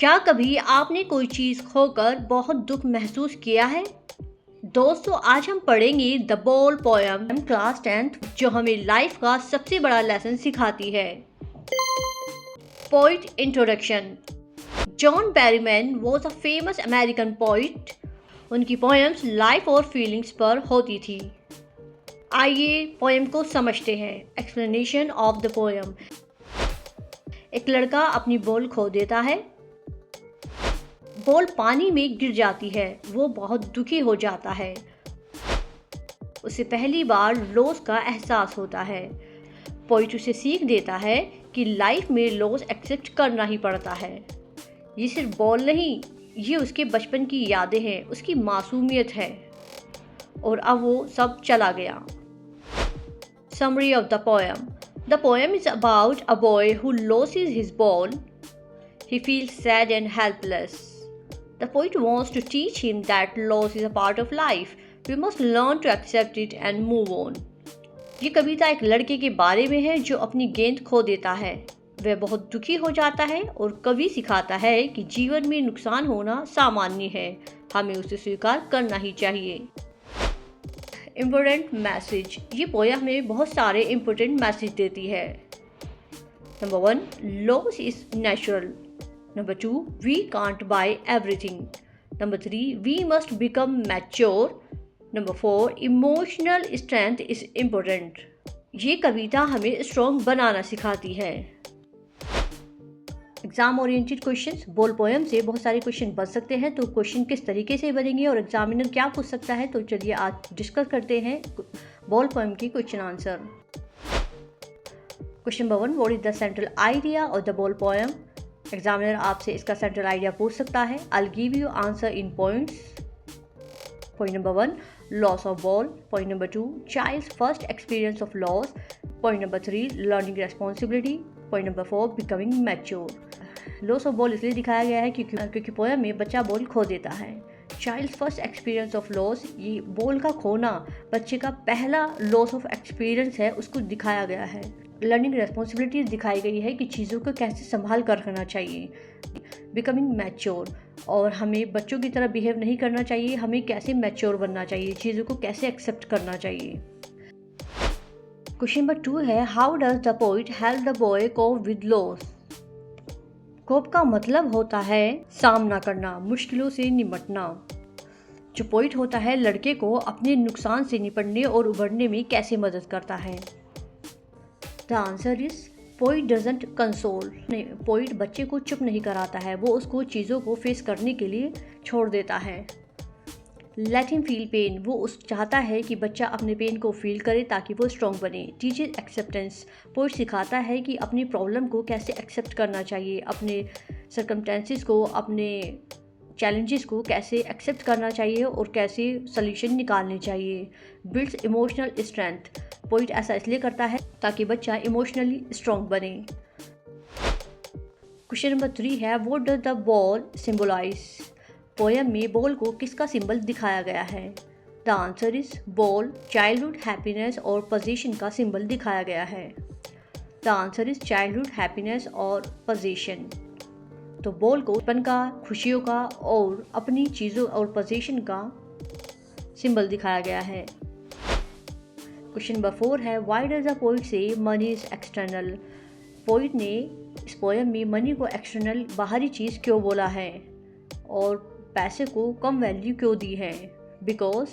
क्या कभी आपने कोई चीज़ खोकर बहुत दुख महसूस किया है? दोस्तों, आज हम पढ़ेंगे द बोल पोयम क्लास 10th, जो हमें लाइफ का सबसे बड़ा लेसन सिखाती है। Poet introduction. John Berryman was a famous American poet. उनकी पोएम्स लाइफ और फीलिंग्स पर होती थी। आइए पोएम को समझते हैं। Explanation of the poem. एक लड़का अपनी बॉल खो देता है। बॉल पानी में गिर जाती है। वो बहुत दुखी हो जाता है। उसे पहली बार लॉस का एहसास होता है। पोइट उसे सीख देता है कि लाइफ में लॉस एक्सेप्ट करना ही पड़ता है। ये सिर्फ बॉल नहीं, ये उसके बचपन की यादें हैं, उसकी मासूमियत है, और अब वो सब चला गया। Summary of the poem. The poem is about a boy who loses his ball. He feels sad and helpless. The poet wants to teach him that loss is a part of life. We must learn to accept it and move on. ये कविता एक लड़के के बारे में है जो अपनी गेंद खो देता है। वह बहुत दुखी हो जाता है और कवि सिखाता है कि जीवन में नुकसान होना सामान्य है, हमें उसे स्वीकार करना ही चाहिए। Important message. ये पोयम हमें बहुत सारे इम्पोर्टेंट मैसेज देती है। Number 1, loss is natural. Number 2, we can't buy everything. Number 3, we must become mature. Number 4, emotional strength is important. ये कविता हमें स्ट्रॉन्ग बनाना सिखाती है। Exam oriented questions. Ball poem से बहुत सारे क्वेश्चन बन सकते हैं, तो क्वेश्चन किस तरीके से बनेंगे और एग्जामिनर क्या पूछ सकता है, तो चलिए आज डिस्कस करते हैं बोल पोएम की question answer. Question number 1, what is the central idea of the ball poem. Examiner आपसे इसका सेंट्रल आइडिया पूछ सकता है। I will give you answer in points. Point number 1, loss of ball. Point number 2, child's first experience of loss. Point number 3, learning responsibility. Point number 4, becoming mature. Loss of ball इसलिए दिखाया गया है क्योंकि poem में बच्चा ball खो देता है। Child first experience of loss, ये बॉल का खोना बच्चे का पहला लॉस ऑफ एक्सपीरियंस है, उसको दिखाया गया है। लर्निंग रेस्पॉन्सिबिलिटी दिखाई गई है कि चीज़ों को कैसे संभाल कर रखना चाहिए। बिकमिंग मैच्योर, और हमें बच्चों की तरह बिहेव नहीं करना चाहिए, हमें कैसे मैच्योर बनना चाहिए, चीज़ों को कैसे एक्सेप्ट करना चाहिए। क्वेश्चन नंबर 2 है, how does the poet help the boy cope with loss. Cope का मतलब होता है सामना करना, मुश्किलों से निपटना। जो पोइट होता है लड़के को अपने नुकसान से निपटने और उभरने में कैसे मदद करता है। The answer is poet doesn't console. Poet बच्चे को चुप नहीं कराता है, वो उसको चीज़ों को फेस करने के लिए छोड़ देता है। लेट हिम फील पेन, वो उस चाहता है कि बच्चा अपने पेन को फील करे ताकि वो स्ट्रॉन्ग बने। टीचेस एक्सेप्टेंस, पोइट सिखाता है कि अपनी प्रॉब्लम को कैसे एक्सेप्ट करना चाहिए, अपने सर्कमस्टेंसेस को, अपने चैलेंजेस को कैसे एक्सेप्ट करना चाहिए और कैसे सॉल्यूशन निकालने चाहिए। बिल्ड्स इमोशनल स्ट्रेंथ, पोइट ऐसा इसलिए करता है ताकि बच्चा इमोशनली स्ट्रॉन्ग बने। क्वेश्चन नंबर 3 है, what does the ball symbolise. Poem में बॉल को किसका सिंबल दिखाया गया है। The answer is ball childhood happiness और पोजीशन का सिंबल दिखाया गया है। The answer is childhood happiness और पोजीशन। तो बॉल को बचपन का, खुशियों का और अपनी चीज़ों और पोजीशन का सिंबल दिखाया गया है। क्वेश्चन नंबर 4 है, व्हाई डज द पोइट से मनी इज एक्सटर्नल। पोइट ने इस पोएम में मनी को एक्सटर्नल, बाहरी चीज़ क्यों बोला है और पैसे को कम वैल्यू क्यों दी है। Because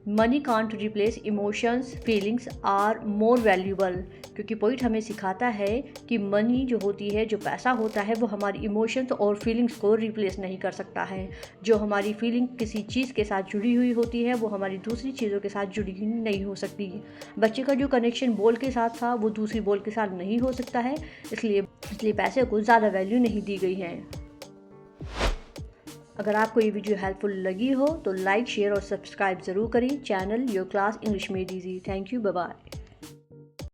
money can't replace emotions, feelings are more valuable. क्योंकि पोइट हमें सिखाता है कि मनी जो होती है, जो पैसा होता है, वो हमारी इमोशंस और फीलिंग्स को रिप्लेस नहीं कर सकता है। जो हमारी फीलिंग किसी चीज़ के साथ जुड़ी हुई होती है, वो हमारी दूसरी चीज़ों के साथ जुड़ी हुई नहीं हो सकती। बच्चे का जो कनेक्शन बॉल के साथ था वो दूसरी बॉल के साथ नहीं हो सकता है, इसलिए पैसे को ज़्यादा वैल्यू नहीं दी गई है। अगर आपको ये वीडियो हेल्पफुल लगी हो तो लाइक, शेयर और सब्सक्राइब ज़रूर करें channel your class English made easy. Thank you, bye bye.